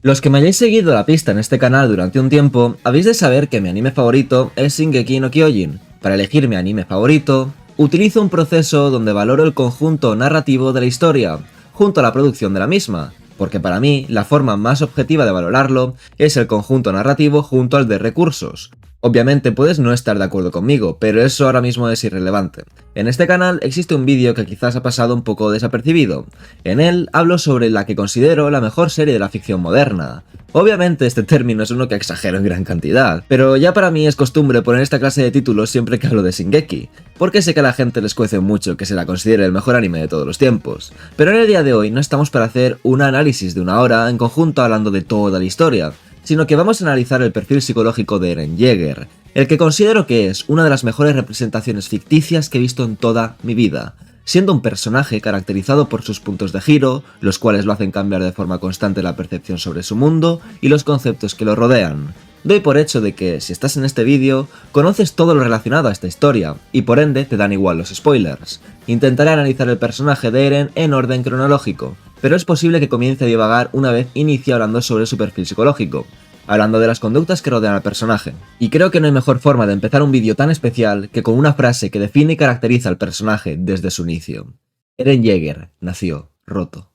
Los que me hayáis seguido la pista en este canal durante un tiempo, habéis de saber que mi anime favorito es Shingeki no Kyojin. Para elegir mi anime favorito, utilizo un proceso donde valoro el conjunto narrativo de la historia, junto a la producción de la misma, porque para mí la forma más objetiva de valorarlo es el conjunto narrativo junto al de recursos. Obviamente puedes no estar de acuerdo conmigo, pero eso ahora mismo es irrelevante. En este canal existe un vídeo que quizás ha pasado un poco desapercibido. En él hablo sobre la que considero la mejor serie de la ficción moderna. Obviamente este término es uno que exagero en gran cantidad, pero ya para mí es costumbre poner esta clase de títulos siempre que hablo de Shingeki, porque sé que a la gente les cuece mucho que se la considere el mejor anime de todos los tiempos. Pero en el día de hoy no estamos para hacer un análisis de una hora en conjunto hablando de toda la historia, sino que vamos a analizar el perfil psicológico de Eren Yeager, el que considero que es una de las mejores representaciones ficticias que he visto en toda mi vida, siendo un personaje caracterizado por sus puntos de giro, los cuales lo hacen cambiar de forma constante la percepción sobre su mundo y los conceptos que lo rodean. Doy por hecho de que, si estás en este vídeo, conoces todo lo relacionado a esta historia, y por ende te dan igual los spoilers. Intentaré analizar el personaje de Eren en orden cronológico, pero es posible que comience a divagar una vez inicie hablando sobre su perfil psicológico, hablando de las conductas que rodean al personaje. Y creo que no hay mejor forma de empezar un vídeo tan especial que con una frase que define y caracteriza al personaje desde su inicio. Eren Yeager nació roto.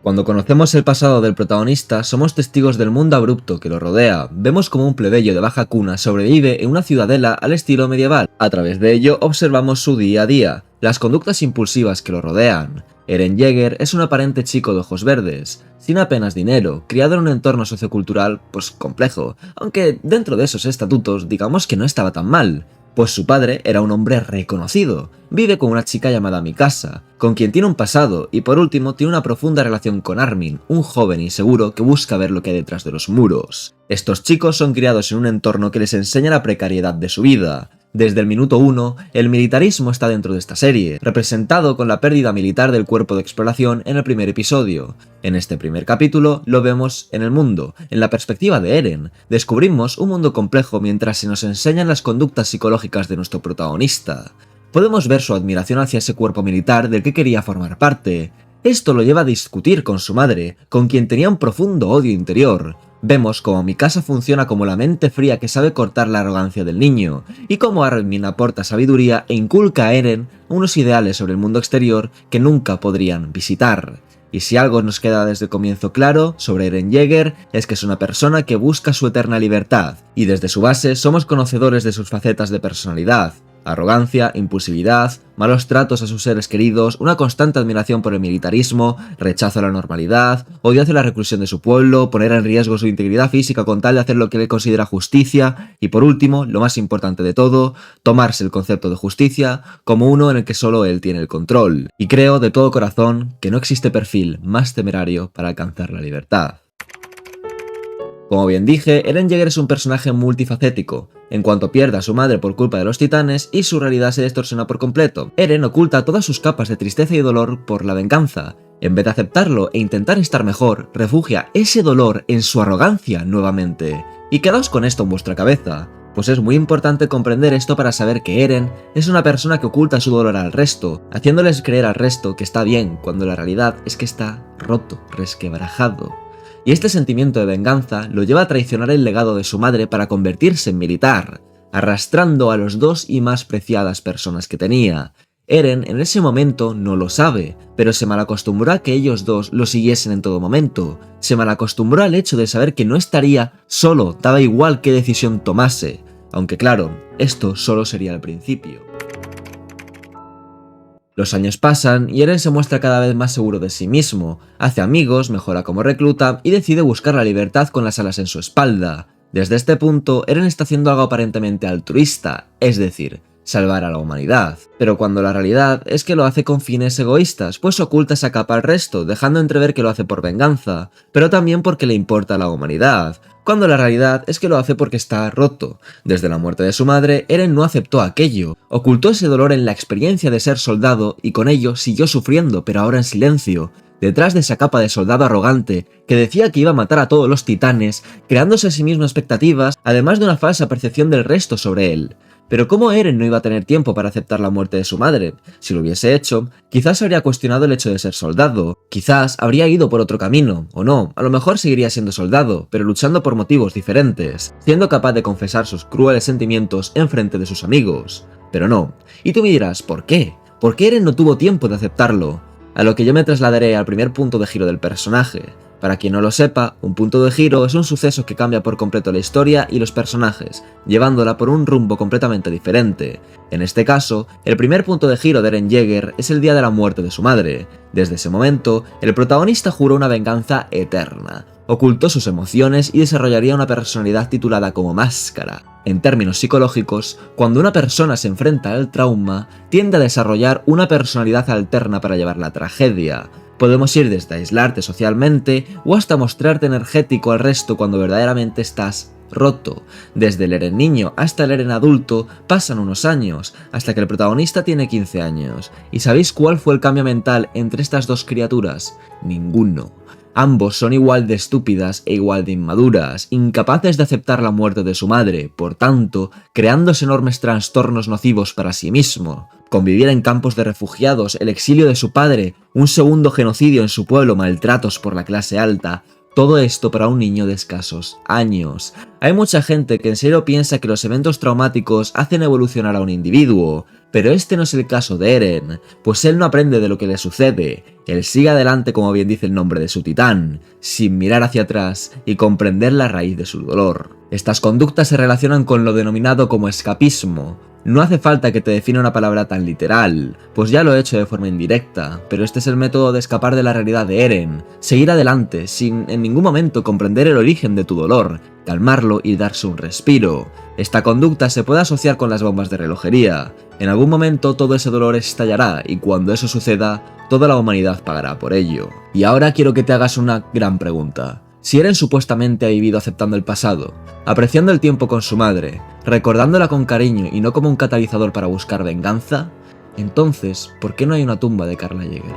Cuando conocemos el pasado del protagonista, somos testigos del mundo abrupto que lo rodea. Vemos como un plebeyo de baja cuna sobrevive en una ciudadela al estilo medieval. A través de ello observamos su día a día, las conductas impulsivas que lo rodean. Eren Yeager es un aparente chico de ojos verdes, sin apenas dinero, criado en un entorno sociocultural pues complejo, aunque dentro de esos estatutos digamos que no estaba tan mal. Pues su padre era un hombre reconocido, vive con una chica llamada Mikasa, con quien tiene un pasado y por último tiene una profunda relación con Armin, un joven inseguro que busca ver lo que hay detrás de los muros. Estos chicos son criados en un entorno que les enseña la precariedad de su vida. Desde el minuto 1, el militarismo está dentro de esta serie, representado con la pérdida militar del cuerpo de exploración en el primer episodio. En este primer capítulo lo vemos en el mundo, en la perspectiva de Eren. Descubrimos un mundo complejo mientras se nos enseñan las conductas psicológicas de nuestro protagonista. Podemos ver su admiración hacia ese cuerpo militar del que quería formar parte. Esto lo lleva a discutir con su madre, con quien tenía un profundo odio interior. Vemos cómo Mikasa funciona como la mente fría que sabe cortar la arrogancia del niño, y cómo Armin aporta sabiduría e inculca a Eren unos ideales sobre el mundo exterior que nunca podrían visitar. Y si algo nos queda desde el comienzo claro sobre Eren Yeager es que es una persona que busca su eterna libertad, y desde su base somos conocedores de sus facetas de personalidad. Arrogancia, impulsividad, malos tratos a sus seres queridos, una constante admiración por el militarismo, rechazo a la normalidad, odio hacia la reclusión de su pueblo, poner en riesgo su integridad física con tal de hacer lo que él considera justicia, y por último, lo más importante de todo, tomarse el concepto de justicia como uno en el que solo él tiene el control. Y creo de todo corazón que no existe perfil más temerario para alcanzar la libertad. Como bien dije, Eren Yeager es un personaje multifacético. En cuanto pierde a su madre por culpa de los titanes y su realidad se distorsiona por completo, Eren oculta todas sus capas de tristeza y dolor por la venganza. En vez de aceptarlo e intentar estar mejor, refugia ese dolor en su arrogancia nuevamente. Y quedaos con esto en vuestra cabeza, pues es muy importante comprender esto para saber que Eren es una persona que oculta su dolor al resto, haciéndoles creer al resto que está bien cuando la realidad es que está roto, resquebrajado. Y este sentimiento de venganza lo lleva a traicionar el legado de su madre para convertirse en militar, arrastrando a los dos y más preciadas personas que tenía. Eren en ese momento no lo sabe, pero se malacostumbró a que ellos dos lo siguiesen en todo momento. Se malacostumbró al hecho de saber que no estaría solo, daba igual qué decisión tomase. Aunque claro, esto solo sería el principio. Los años pasan y Eren se muestra cada vez más seguro de sí mismo, hace amigos, mejora como recluta y decide buscar la libertad con las alas en su espalda. Desde este punto, Eren está haciendo algo aparentemente altruista, es decir, salvar a la humanidad. Pero cuando la realidad es que lo hace con fines egoístas, pues oculta esa capa al resto, dejando entrever que lo hace por venganza, pero también porque le importa a la humanidad, cuando la realidad es que lo hace porque está roto. Desde la muerte de su madre, Eren no aceptó aquello, ocultó ese dolor en la experiencia de ser soldado y con ello siguió sufriendo, pero ahora en silencio. detrás de esa capa de soldado arrogante que decía que iba a matar a todos los titanes, creándose a sí mismo expectativas, además de una falsa percepción del resto sobre él. Pero ¿cómo Eren no iba a tener tiempo para aceptar la muerte de su madre? Si lo hubiese hecho, quizás habría cuestionado el hecho de ser soldado, quizás habría ido por otro camino, o no, a lo mejor seguiría siendo soldado, pero luchando por motivos diferentes, siendo capaz de confesar sus crueles sentimientos en frente de sus amigos. Pero no. Y tú me dirás, ¿por qué? ¿Por qué Eren no tuvo tiempo de aceptarlo? A lo que yo me trasladaré al primer punto de giro del personaje. Para quien no lo sepa, un punto de giro es un suceso que cambia por completo la historia y los personajes, llevándola por un rumbo completamente diferente. En este caso, el primer punto de giro de Eren Yeager es el día de la muerte de su madre. Desde ese momento, el protagonista juró una venganza eterna, ocultó sus emociones y desarrollaría una personalidad titulada como máscara. En términos psicológicos, cuando una persona se enfrenta al trauma, tiende a desarrollar una personalidad alterna para llevar la tragedia. Podemos ir desde aislarte socialmente o hasta mostrarte energético al resto cuando verdaderamente estás roto. Desde el Eren niño hasta el Eren adulto pasan unos años, hasta que el protagonista tiene 15 años. ¿Y sabéis cuál fue el cambio mental entre estas dos criaturas? Ninguno. Ambos son igual de estúpidas e igual de inmaduras, incapaces de aceptar la muerte de su madre, por tanto, creándose enormes trastornos nocivos para sí mismo. Convivir en campos de refugiados, el exilio de su padre, un segundo genocidio en su pueblo, maltratos por la clase alta. Todo esto para un niño de escasos años. Hay mucha gente que en serio piensa que los eventos traumáticos hacen evolucionar a un individuo, pero este no es el caso de Eren, pues él no aprende de lo que le sucede, él sigue adelante como bien dice el nombre de su titán, sin mirar hacia atrás y comprender la raíz de su dolor. Estas conductas se relacionan con lo denominado como escapismo. No hace falta que te defina una palabra tan literal, pues ya lo he hecho de forma indirecta, pero este es el método de escapar de la realidad de Eren, seguir adelante sin en ningún momento comprender el origen de tu dolor, calmarlo y darse un respiro. Esta conducta se puede asociar con las bombas de relojería. En algún momento todo ese dolor estallará y cuando eso suceda, toda la humanidad pagará por ello. Y ahora quiero que te hagas una gran pregunta. Si Eren supuestamente ha vivido aceptando el pasado, apreciando el tiempo con su madre, recordándola con cariño y no como un catalizador para buscar venganza, entonces, ¿por qué no hay una tumba de Karl Yeager?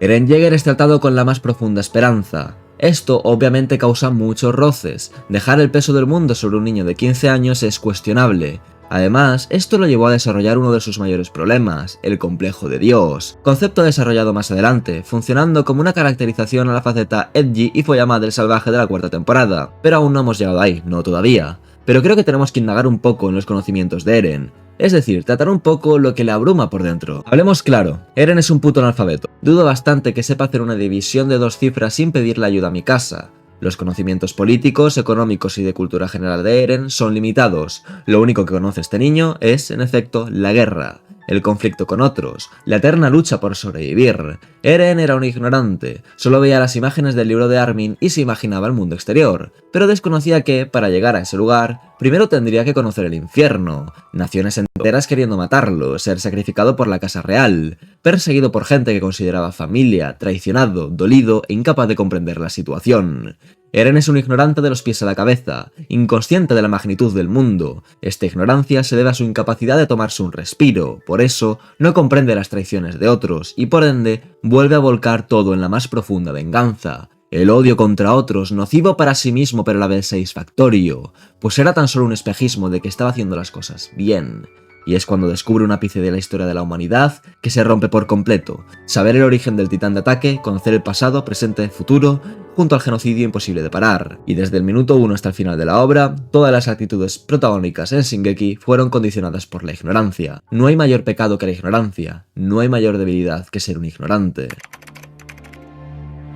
Eren Yeager es tratado con la más profunda esperanza. Esto obviamente causa muchos roces, dejar el peso del mundo sobre un niño de 15 años es cuestionable. Además, esto lo llevó a desarrollar uno de sus mayores problemas, el complejo de Dios, concepto desarrollado más adelante, funcionando como una caracterización a la faceta edgy y follamadre salvaje de la cuarta temporada, pero aún no hemos llegado ahí, no todavía. Pero creo que tenemos que indagar un poco en los conocimientos de Eren, es decir, tratar un poco lo que le abruma por dentro. Hablemos claro, Eren es un puto analfabeto, dudo bastante que sepa hacer una división de 2 cifras sin pedirle ayuda a mi casa. Los conocimientos políticos, económicos y de cultura general de Eren son limitados. Lo único que conoce este niño es, en efecto, la guerra, el conflicto con otros, la eterna lucha por sobrevivir. Eren era un ignorante, solo veía las imágenes del libro de Armin y se imaginaba el mundo exterior, pero desconocía que, para llegar a ese lugar, primero tendría que conocer el infierno, naciones enteras queriendo matarlo, ser sacrificado por la casa real, perseguido por gente que consideraba familia, traicionado, dolido e incapaz de comprender la situación. Eren es un ignorante de los pies a la cabeza, inconsciente de la magnitud del mundo. Esta ignorancia se debe a su incapacidad de tomarse un respiro, por eso no comprende las traiciones de otros y por ende vuelve a volcar todo en la más profunda venganza. El odio contra otros, nocivo para sí mismo pero a la vez satisfactorio, pues era tan solo un espejismo de que estaba haciendo las cosas bien. Y es cuando descubre un ápice de la historia de la humanidad que se rompe por completo. Saber el origen del titán de ataque, conocer el pasado, presente y futuro, junto al genocidio imposible de parar. Y desde el minuto 1 hasta el final de la obra, todas las actitudes protagónicas en Shingeki fueron condicionadas por la ignorancia. No hay mayor pecado que la ignorancia, no hay mayor debilidad que ser un ignorante.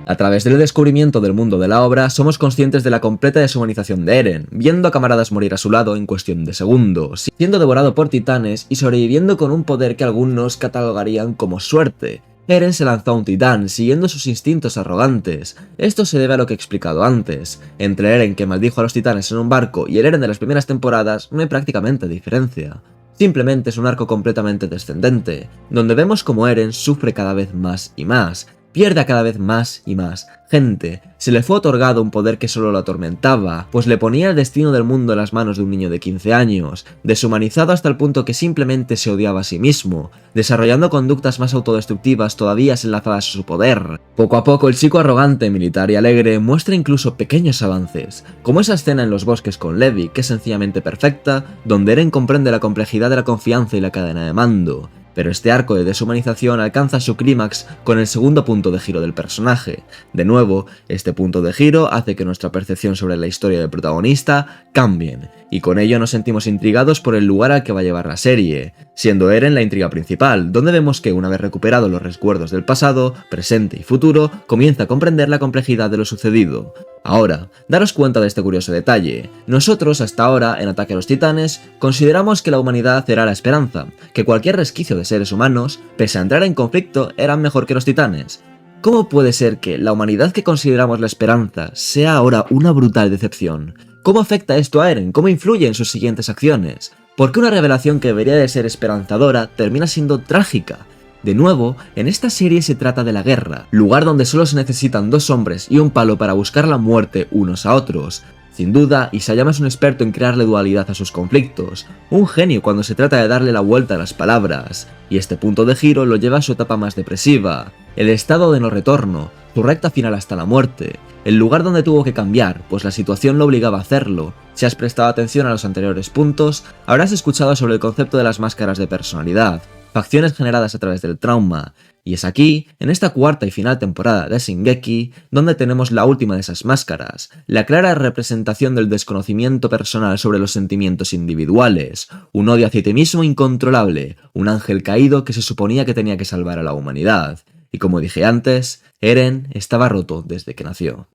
A través del descubrimiento del mundo de la obra, somos conscientes de la completa deshumanización de Eren, viendo a camaradas morir a su lado en cuestión de segundos, siendo devorado por titanes y sobreviviendo con un poder que algunos catalogarían como suerte. Eren se lanzó a un titán, siguiendo sus instintos arrogantes. Esto se debe a lo que he explicado antes. Entre Eren que maldijo a los titanes en un barco y el Eren de las primeras temporadas no hay prácticamente diferencia. Simplemente es un arco completamente descendente, donde vemos como Eren sufre cada vez más y más, pierde cada vez más y más gente. Se le fue otorgado un poder que solo lo atormentaba, pues le ponía el destino del mundo en las manos de un niño de 15 años, deshumanizado hasta el punto que simplemente se odiaba a sí mismo, desarrollando conductas más autodestructivas todavía enlazadas a su poder. Poco a poco el chico arrogante, militar y alegre muestra incluso pequeños avances, como esa escena en los bosques con Levi, que es sencillamente perfecta, donde Eren comprende la complejidad de la confianza y la cadena de mando. Pero este arco de deshumanización alcanza su clímax con el segundo punto de giro del personaje. De nuevo, este punto de giro hace que nuestra percepción sobre la historia del protagonista cambien, y con ello nos sentimos intrigados por el lugar al que va a llevar la serie, siendo Eren la intriga principal, donde vemos que una vez recuperados los recuerdos del pasado, presente y futuro, comienza a comprender la complejidad de lo sucedido. Ahora, daros cuenta de este curioso detalle. Nosotros, hasta ahora, en Ataque a los Titanes, consideramos que la humanidad era la esperanza, que cualquier resquicio de seres humanos, pese a entrar en conflicto, eran mejor que los titanes. ¿Cómo puede ser que la humanidad que consideramos la esperanza sea ahora una brutal decepción? ¿Cómo afecta esto a Eren? ¿Cómo influye en sus siguientes acciones? ¿Por qué una revelación que debería de ser esperanzadora termina siendo trágica? De nuevo, en esta serie se trata de la guerra, lugar donde solo se necesitan 2 hombres y un palo para buscar la muerte unos a otros. Sin duda, Isayama es un experto en crearle dualidad a sus conflictos, un genio cuando se trata de darle la vuelta a las palabras, y este punto de giro lo lleva a su etapa más depresiva, el estado de no retorno, su recta final hasta la muerte, el lugar donde tuvo que cambiar, pues la situación lo obligaba a hacerlo. Si has prestado atención a los anteriores puntos, habrás escuchado sobre el concepto de las máscaras de personalidad, facciones generadas a través del trauma, y es aquí, en esta cuarta y final temporada de Shingeki, donde tenemos la última de esas máscaras, la clara representación del desconocimiento personal sobre los sentimientos individuales, un odio hacia ti mismo incontrolable, un ángel caído que se suponía que tenía que salvar a la humanidad, y como dije antes, Eren estaba roto desde que nació.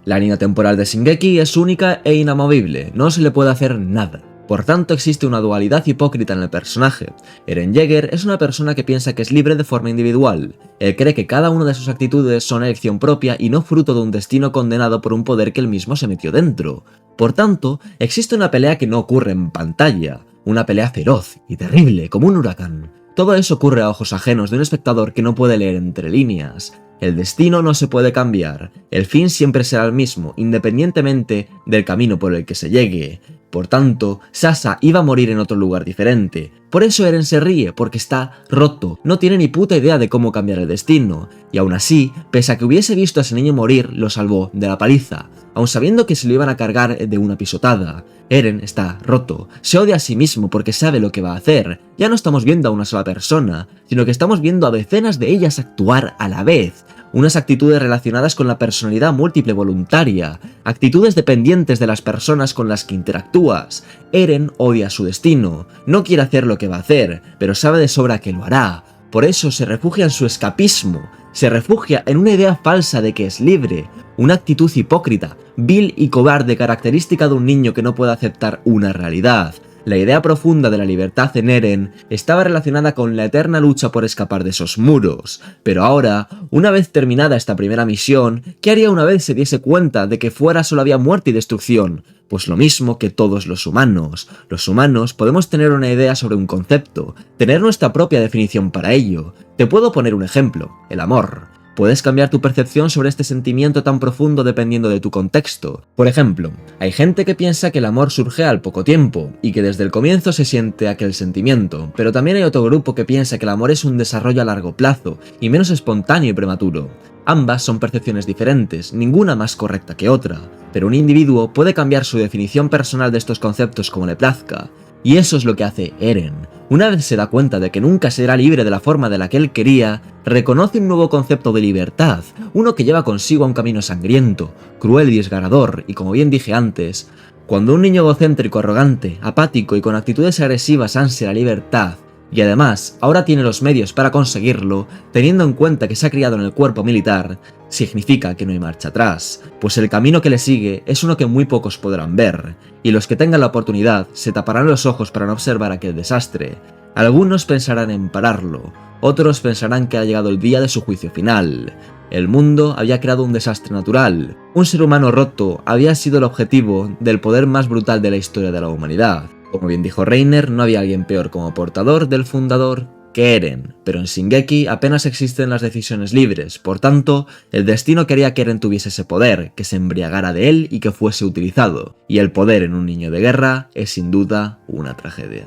La línea temporal de Shingeki es única e inamovible, no se le puede hacer nada. Por tanto, existe una dualidad hipócrita en el personaje. Eren Yeager es una persona que piensa que es libre de forma individual. Él cree que cada una de sus actitudes son elección propia y no fruto de un destino condenado por un poder que él mismo se metió dentro. Por tanto, existe una pelea que no ocurre en pantalla, una pelea feroz y terrible como un huracán. Todo eso ocurre a ojos ajenos de un espectador que no puede leer entre líneas. El destino no se puede cambiar, el fin siempre será el mismo, independientemente del camino por el que se llegue. Por tanto, Sasa iba a morir en otro lugar diferente. Por eso Eren se ríe, porque está roto, no tiene ni puta idea de cómo cambiar el destino. Y aún así, pese a que hubiese visto a ese niño morir, lo salvó de la paliza, aun sabiendo que se lo iban a cargar de una pisotada. Eren está roto, se odia a sí mismo porque sabe lo que va a hacer. Ya no estamos viendo a una sola persona, sino que estamos viendo a decenas de ellas actuar a la vez. Unas actitudes relacionadas con la personalidad múltiple voluntaria, actitudes dependientes de las personas con las que interactúas. Eren odia su destino, no quiere hacer lo que va a hacer, pero sabe de sobra que lo hará. Por eso se refugia en su escapismo, se refugia en una idea falsa de que es libre, una actitud hipócrita, vil y cobarde característica de un niño que no puede aceptar una realidad. La idea profunda de la libertad en Eren estaba relacionada con la eterna lucha por escapar de esos muros, pero ahora, una vez terminada esta primera misión, ¿qué haría una vez se diese cuenta de que fuera solo había muerte y destrucción? Pues lo mismo que todos los humanos. Los humanos podemos tener una idea sobre un concepto, tener nuestra propia definición para ello. Te puedo poner un ejemplo, el amor. Puedes cambiar tu percepción sobre este sentimiento tan profundo dependiendo de tu contexto. Por ejemplo, hay gente que piensa que el amor surge al poco tiempo, y que desde el comienzo se siente aquel sentimiento, pero también hay otro grupo que piensa que el amor es un desarrollo a largo plazo, y menos espontáneo y prematuro. Ambas son percepciones diferentes, ninguna más correcta que otra, pero un individuo puede cambiar su definición personal de estos conceptos como le plazca. Y eso es lo que hace Eren. Una vez se da cuenta de que nunca será libre de la forma de la que él quería, reconoce un nuevo concepto de libertad, uno que lleva consigo a un camino sangriento, cruel y desgarrador, y como bien dije antes, cuando un niño egocéntrico, arrogante, apático y con actitudes agresivas ansia la libertad, y además ahora tiene los medios para conseguirlo, teniendo en cuenta que se ha criado en el cuerpo militar, significa que no hay marcha atrás, pues el camino que le sigue es uno que muy pocos podrán ver, y los que tengan la oportunidad se taparán los ojos para no observar aquel desastre. Algunos pensarán en pararlo, otros pensarán que ha llegado el día de su juicio final. El mundo había creado un desastre natural, un ser humano roto había sido el objetivo del poder más brutal de la historia de la humanidad. Como bien dijo Reiner, no había alguien peor como portador del fundador que Eren, pero en Shingeki apenas existen las decisiones libres, por tanto, el destino quería que Eren tuviese ese poder, que se embriagara de él y que fuese utilizado, y el poder en un niño de guerra es sin duda una tragedia.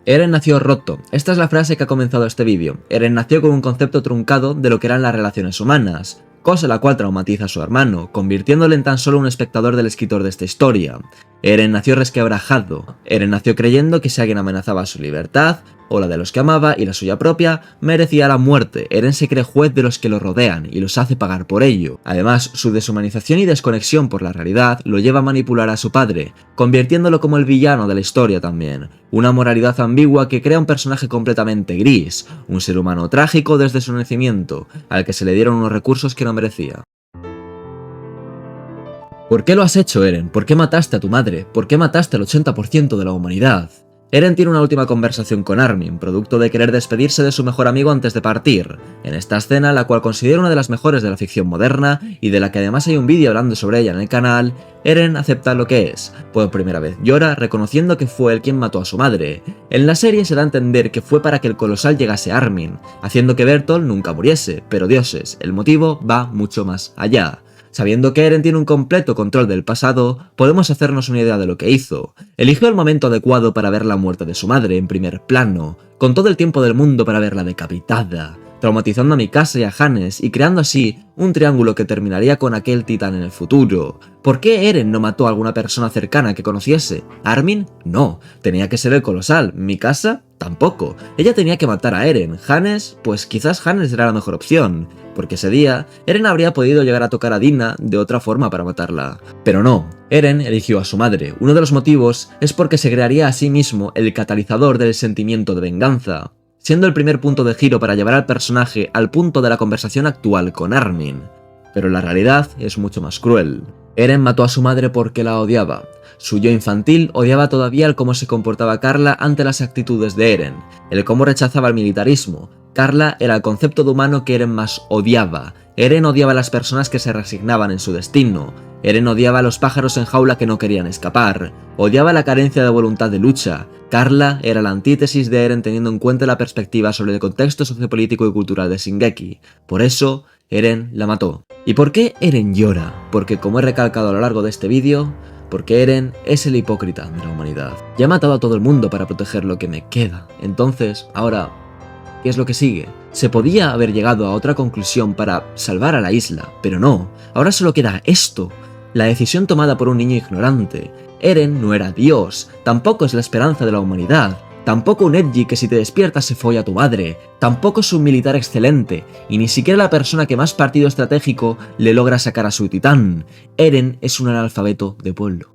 Eren nació roto. Esta es la frase que ha comenzado este vídeo. Eren nació con un concepto truncado de lo que eran las relaciones humanas, cosa la cual traumatiza a su hermano, convirtiéndole en tan solo un espectador del escritor de esta historia. Eren nació resquebrajado. Eren nació creyendo que si alguien amenazaba su libertad, o la de los que amaba y la suya propia, merecía la muerte. Eren se cree juez de los que lo rodean y los hace pagar por ello. Además, su deshumanización y desconexión por la realidad lo lleva a manipular a su padre, convirtiéndolo como el villano de la historia también. Una moralidad ambigua que crea un personaje completamente gris, un ser humano trágico desde su nacimiento, al que se le dieron unos recursos que no merecía. ¿Por qué lo has hecho, Eren? ¿Por qué mataste a tu madre? ¿Por qué mataste al 80% de la humanidad? Eren tiene una última conversación con Armin, producto de querer despedirse de su mejor amigo antes de partir. En esta escena, la cual considero una de las mejores de la ficción moderna, y de la que además hay un vídeo hablando sobre ella en el canal, Eren acepta lo que es. Por primera vez llora, reconociendo que fue él quien mató a su madre. En la serie se da a entender que fue para que el colosal llegase a Armin, haciendo que Bertolt nunca muriese, pero dioses, el motivo va mucho más allá. Sabiendo que Eren tiene un completo control del pasado, podemos hacernos una idea de lo que hizo. Eligió el momento adecuado para ver la muerte de su madre en primer plano, con todo el tiempo del mundo para verla decapitada, traumatizando a Mikasa y a Hannes y creando así un triángulo que terminaría con aquel titán en el futuro. ¿Por qué Eren no mató a alguna persona cercana que conociese? ¿Armin? No. Tenía que ser el colosal. ¿Mikasa? Tampoco. Ella tenía que matar a Eren. ¿Hannes? Pues quizás Hannes era la mejor opción, porque ese día Eren habría podido llegar a tocar a Dina de otra forma para matarla. Pero no. Eren eligió a su madre. Uno de los motivos es porque se crearía a sí mismo el catalizador del sentimiento de venganza, siendo el primer punto de giro para llevar al personaje al punto de la conversación actual con Armin. Pero la realidad es mucho más cruel. Eren mató a su madre porque la odiaba. Su yo infantil odiaba todavía el cómo se comportaba Carla ante las actitudes de Eren, el cómo rechazaba el militarismo. Carla era el concepto de humano que Eren más odiaba. Eren odiaba a las personas que se resignaban en su destino. Eren odiaba a los pájaros en jaula que no querían escapar. Odiaba la carencia de voluntad de lucha. Carla era la antítesis de Eren teniendo en cuenta la perspectiva sobre el contexto sociopolítico y cultural de Shingeki. Por eso, Eren la mató. ¿Y por qué Eren llora? Porque, como he recalcado a lo largo de este vídeo, porque Eren es el hipócrita de la humanidad. Ya he matado a todo el mundo para proteger lo que me queda. Entonces, ahora, ¿qué es lo que sigue? Se podía haber llegado a otra conclusión para salvar a la isla, pero no. Ahora solo queda esto. La decisión tomada por un niño ignorante. Eren no era Dios, tampoco es la esperanza de la humanidad. Tampoco un Edgy que si te despiertas se folla a tu madre, tampoco es un militar excelente, y ni siquiera la persona que más partido estratégico le logra sacar a su titán. Eren es un analfabeto de pueblo.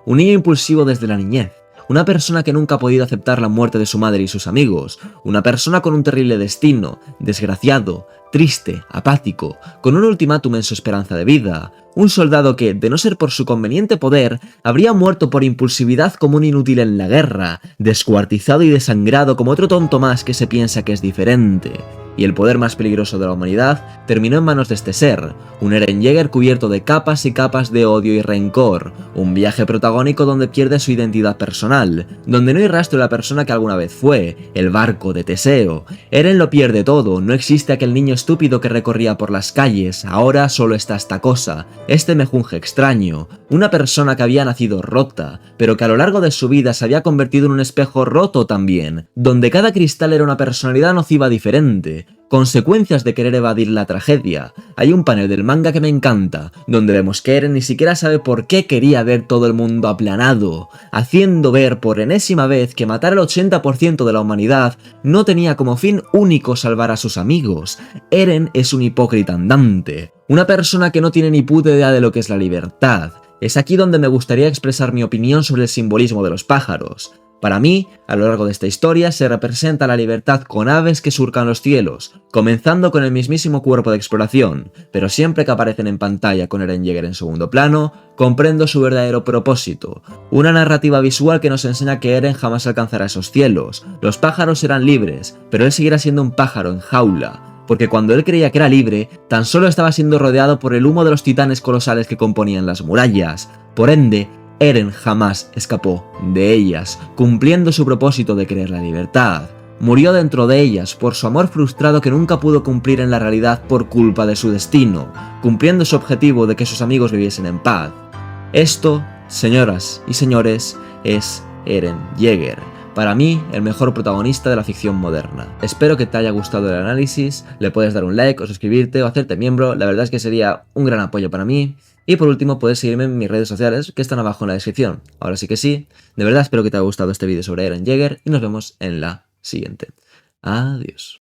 Un niño impulsivo desde la niñez, una persona que nunca ha podido aceptar la muerte de su madre y sus amigos, una persona con un terrible destino, desgraciado, triste, apático, con un ultimátum en su esperanza de vida, un soldado que, de no ser por su conveniente poder, habría muerto por impulsividad como un inútil en la guerra, descuartizado y desangrado como otro tonto más que se piensa que es diferente. Y el poder más peligroso de la humanidad terminó en manos de este ser, un Eren Yeager cubierto de capas y capas de odio y rencor, un viaje protagónico donde pierde su identidad personal, donde no hay rastro de la persona que alguna vez fue, el barco de Teseo. Eren lo pierde todo, no existe aquel niño estúpido que recorría por las calles, ahora solo está esta cosa, este mejunje extraño, una persona que había nacido rota, pero que a lo largo de su vida se había convertido en un espejo roto también, donde cada cristal era una personalidad nociva diferente, consecuencias de querer evadir la tragedia. Hay un panel del manga que me encanta, donde vemos que Eren ni siquiera sabe por qué quería ver todo el mundo aplanado, haciendo ver por enésima vez que matar al 80% de la humanidad no tenía como fin único salvar a sus amigos. Eren es un hipócrita andante, una persona que no tiene ni puta idea de lo que es la libertad. Es aquí donde me gustaría expresar mi opinión sobre el simbolismo de los pájaros. Para mí, a lo largo de esta historia se representa la libertad con aves que surcan los cielos, comenzando con el mismísimo cuerpo de exploración, pero siempre que aparecen en pantalla con Eren Yeager en segundo plano, comprendo su verdadero propósito, una narrativa visual que nos enseña que Eren jamás alcanzará esos cielos. Los pájaros serán libres, pero él seguirá siendo un pájaro en jaula, porque cuando él creía que era libre, tan solo estaba siendo rodeado por el humo de los titanes colosales que componían las murallas. Por ende, Eren jamás escapó de ellas, cumpliendo su propósito de querer la libertad. Murió dentro de ellas por su amor frustrado que nunca pudo cumplir en la realidad por culpa de su destino, cumpliendo su objetivo de que sus amigos viviesen en paz. Esto, señoras y señores, es Eren Yeager. Para mí, el mejor protagonista de la ficción moderna. Espero que te haya gustado el análisis, le puedes dar un like o suscribirte o hacerte miembro, la verdad es que sería un gran apoyo para mí. Y por último, puedes seguirme en mis redes sociales que están abajo en la descripción. Ahora sí que sí, de verdad espero que te haya gustado este vídeo sobre Eren Yeager y nos vemos en la siguiente. Adiós.